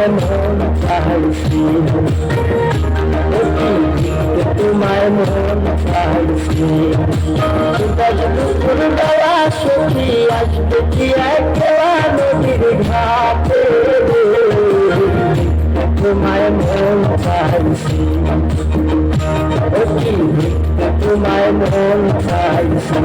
তোমায় মন চাইছি, তোমায় মন চাইছি। দুপুর বেলা সখী আসবে কি একলা নদীর ঘাটে, তোমায় মন চাইছি, তোমায় মন চাইছি।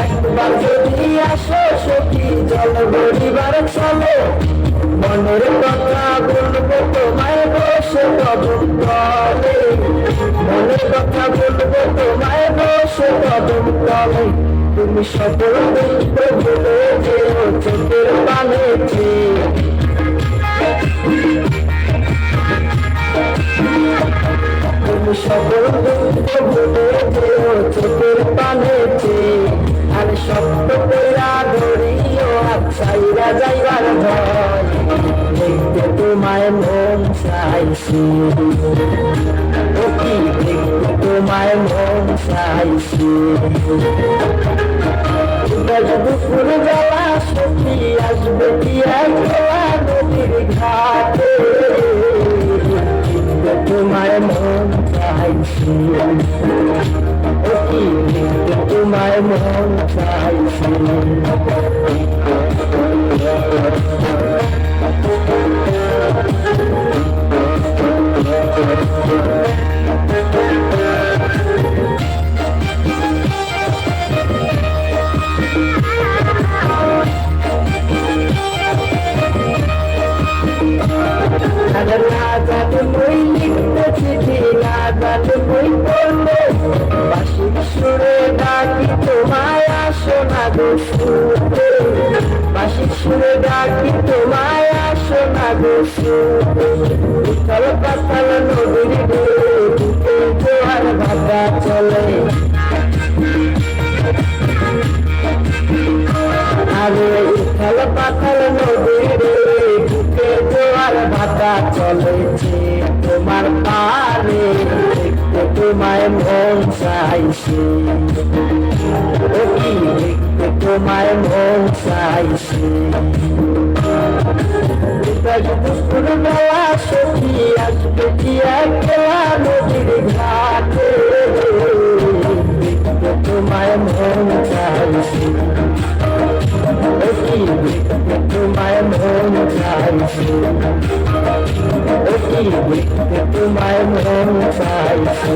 একবার যদি আসো সখী জল ভরিবার চলো, মনের কথা বলবো তোমায় বসে কদম তলে, মনের কথা বলবো তোমায় বসে কদম তলে। তুমি সকল দুঃখ ভুলে যেও চোখের পানেতে, তুমি সকল দুঃখ ভুলে যেও চোখের পানেতে। আর সত্য কইরা ধরিও হাত ছাইরা যাইবার ভয়, দেখতে তোমায় মন চাইছি, ও কি দেখতে তোমায় মন চাইছি। দুপুর বেলা সখী আসবে কি একলা নদীর ঘাটে, তোমায় মন চাইছি, ও কি তোমায় মন চাইছি। রাজাতে বই লিখতে চিঠি, রাজাতে বই পড়লে বাঁশির সুরে ডাকি তোমায় আসো না গো শুতে, বাঁশির সুরে ডাকি তোমায় আসো না গো শুতে। উথাল পাথাল নদীর ঢেউ বুকে জোয়ার ভাটা চলে, আরে উথাল পাথাল নদীর ঢেউ বুকে জোয়ার ভাটা চলেছে তোমার পারে, দেখতে তোমায় মন চাইছে, ও কি দেখতে তোমায় মন চাইছে। দুপুর বেলা সখী আসবে কি একলা নদীর ঘাটে, দেখতে তোমায় মন চাইছে, ও কি দেখতে তোমায় মন চাইছে, ও কি দেখতে তোমায় মন চাইছে।